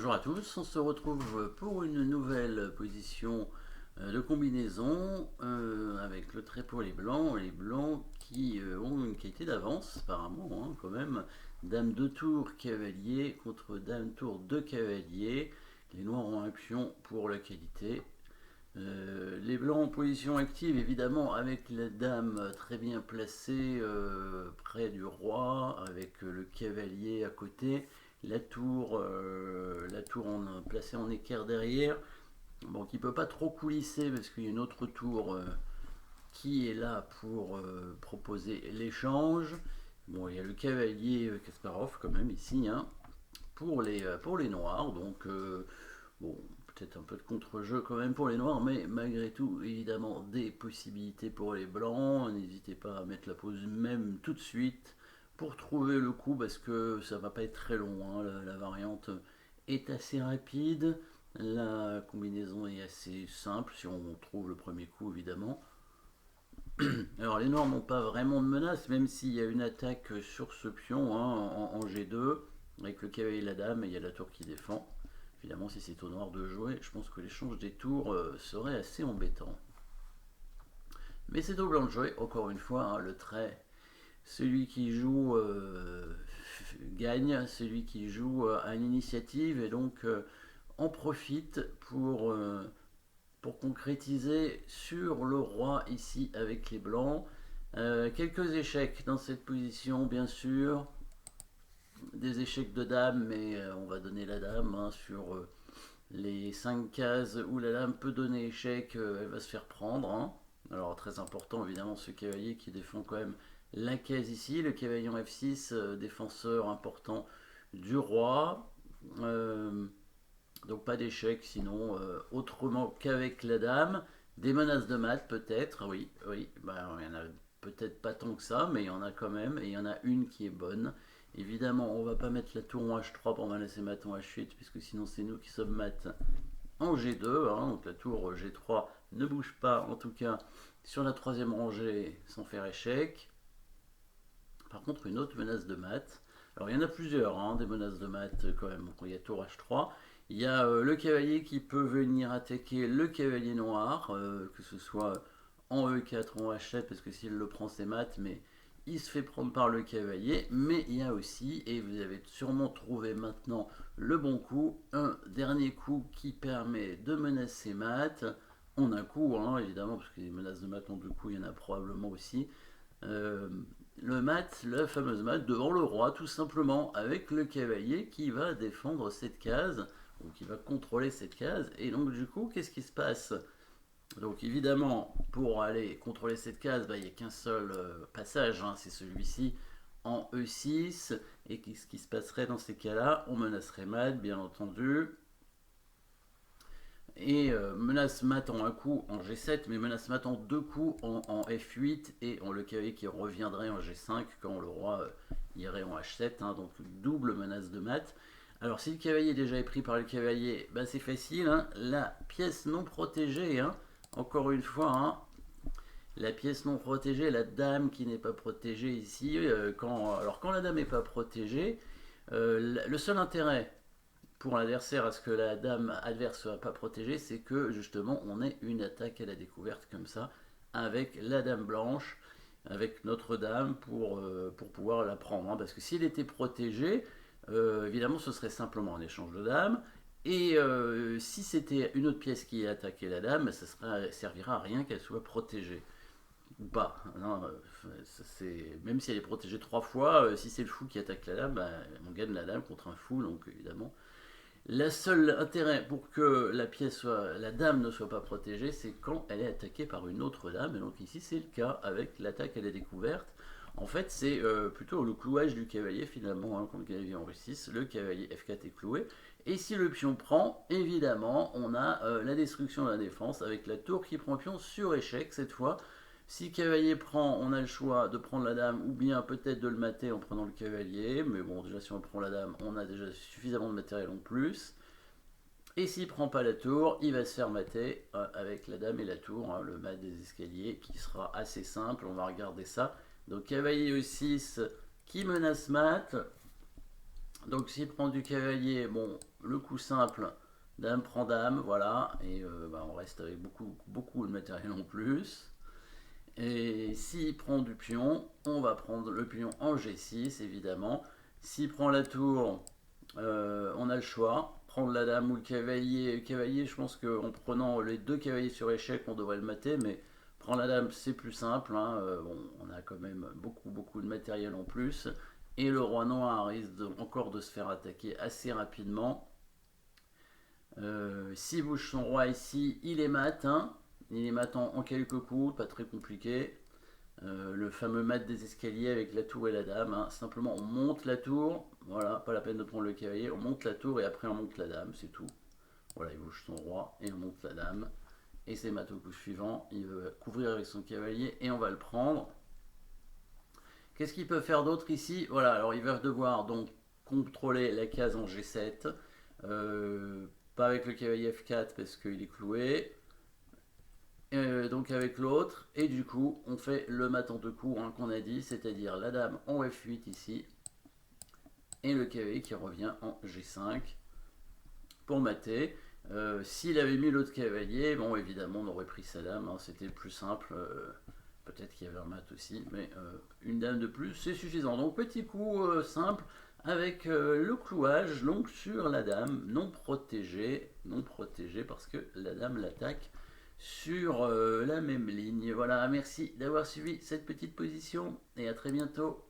Bonjour à tous, on se retrouve pour une nouvelle position de combinaison avec le trait pour les blancs qui ont une qualité d'avance apparemment quand même. Dame 2 tours cavalier contre dame tour 2 cavalier, les noirs ont un pion pour la qualité. Les blancs en position active évidemment avec la dame très bien placée près du roi avec le cavalier à côté, la tour placée en équerre derrière, bon, qui ne peut pas trop coulisser parce qu'il y a une autre tour qui est là pour proposer l'échange. Bon, il y a le cavalier Kasparov quand même ici pour les noirs, donc bon, peut-être un peu de contre-jeu quand même pour les noirs, mais malgré tout, évidemment, des possibilités pour les blancs. N'hésitez pas à mettre la pause même tout de suite pour trouver le coup, parce que ça va pas être très long. La variante est assez rapide, la combinaison est assez simple si on trouve le premier coup, évidemment. Alors les noirs n'ont pas vraiment de menace, même s'il y a une attaque sur ce pion en G2, avec le cavalier et la dame, et il y a la tour qui défend. Évidemment, si c'est au noir de jouer, je pense que l'échange des tours serait assez embêtant. Mais c'est au blanc de jouer, encore une fois, le trait. Celui qui joue gagne, celui qui joue a l'initiative, et donc en profite pour concrétiser sur le roi ici avec les blancs. Quelques échecs dans cette position, bien sûr. Des échecs de dame, mais on va donner la dame sur les 5 cases où la dame peut donner échec, elle va se faire prendre. Alors très important évidemment ce cavalier qui défend quand même la case ici, le cavalier en F6, défenseur important du roi. Donc pas d'échec sinon autrement qu'avec la dame. Des menaces de mat peut-être, oui, oui, bah, il y en a peut-être pas tant que ça, mais il y en a quand même, et il y en a une qui est bonne. Évidemment, on va pas mettre la tour en H3 pour menacer mat en H8, puisque sinon c'est nous qui sommes mat en G2, donc la tour G3 ne bouge pas, en tout cas sur la troisième rangée sans faire échec. Par contre, une autre menace de mat. Alors il y en a plusieurs, des menaces de mat quand même. Donc, il y a tour H3. Il y a le cavalier qui peut venir attaquer le cavalier noir, que ce soit en E4 ou en H7, parce que s'il le prend c'est mat, mais il se fait prendre par le cavalier. Mais il y a aussi, et vous avez sûrement trouvé maintenant le bon coup, un dernier coup qui permet de menacer mat en un coup, évidemment, parce que les menaces de mat en deux coups, il y en a probablement aussi. Euh, le mat, la fameuse mat devant le roi, tout simplement, avec le cavalier qui va défendre cette case, ou qui va contrôler cette case. Et donc, du coup, qu'est-ce qui se passe? Donc, évidemment, pour aller contrôler cette case, il n'y a qu'un seul passage, c'est celui-ci en E6. Et qu'est-ce qui se passerait dans ces cas-là? On menacerait mat, bien entendu. Et menace mat en un coup en G7, mais menace mat en deux coups en F8 et en le cavalier qui reviendrait en G5 quand le roi irait en H7, donc double menace de mat. Alors si le cavalier déjà est pris par le cavalier, c'est facile, la pièce non protégée, encore une fois, la pièce non protégée, la dame qui n'est pas protégée ici, alors quand la dame n'est pas protégée, le seul intérêt pour l'adversaire à ce que la dame adverse soit pas protégée, c'est que justement on ait une attaque à la découverte comme ça, avec la dame blanche, avec notre dame pour pouvoir la prendre. Parce que s'il était protégé, évidemment ce serait simplement un échange de dames. Et si c'était une autre pièce qui attaquait la dame, ça servira à rien qu'elle soit protégée. Ou pas. Non, même si elle est protégée trois fois, si c'est le fou qui attaque la dame, on gagne la dame contre un fou, donc évidemment le seul intérêt pour que la dame ne soit pas protégée, c'est quand elle est attaquée par une autre dame. Et donc ici, c'est le cas avec l'attaque à la découverte. En fait, c'est plutôt le clouage du cavalier finalement, quand le cavalier en Russie, le cavalier F4 est cloué. Et si le pion prend, évidemment, on a la destruction de la défense avec la tour qui prend pion sur échec cette fois. Si le cavalier prend, on a le choix de prendre la dame ou bien peut-être de le mater en prenant le cavalier. Mais bon, déjà si on prend la dame, on a déjà suffisamment de matériel en plus. Et s'il prend pas la tour, il va se faire mater avec la dame et la tour, le mat des escaliers qui sera assez simple. On va regarder ça. Donc cavalier E6 qui menace mat. Donc s'il prend du cavalier, bon, le coup simple, dame prend dame, voilà, et bah, on reste avec beaucoup de matériel en plus. Et s'il prend du pion, on va prendre le pion en G6, évidemment. S'il prend la tour, on a le choix. Prendre la dame ou le cavalier. Le cavalier, je pense qu'en prenant les deux cavaliers sur échec, on devrait le mater, mais prendre la dame, c'est plus simple, hein. Bon, on a quand même beaucoup de matériel en plus. Et le roi noir risque encore de se faire attaquer assez rapidement. S'il bouge son roi ici, il est mat, hein. Il est mat en quelques coups, pas très compliqué. Le fameux mat des escaliers avec la tour et la dame, hein. Simplement on monte la tour, voilà, pas la peine de prendre le cavalier, on monte la tour et après on monte la dame, c'est tout. Voilà, il bouge son roi et on monte la dame. Et c'est mat au coup suivant, il veut couvrir avec son cavalier et on va le prendre. Qu'est-ce qu'il peut faire d'autre ici? Voilà, alors il va devoir donc contrôler la case en G7. Pas avec le cavalier F4 parce qu'il est cloué. Donc avec l'autre, et du coup on fait le mat en deux coups, hein, qu'on a dit, c'est-à-dire la dame en F8 ici, et le cavalier qui revient en G5 pour mater. S'il avait mis l'autre cavalier, bon évidemment on aurait pris sa dame, hein, c'était le plus simple. Peut-être qu'il y avait un mat aussi, mais une dame de plus c'est suffisant. Donc petit coup simple avec le clouage donc sur la dame non protégée parce que la dame l'attaque sur la même ligne. Voilà, merci d'avoir suivi cette petite position et à très bientôt.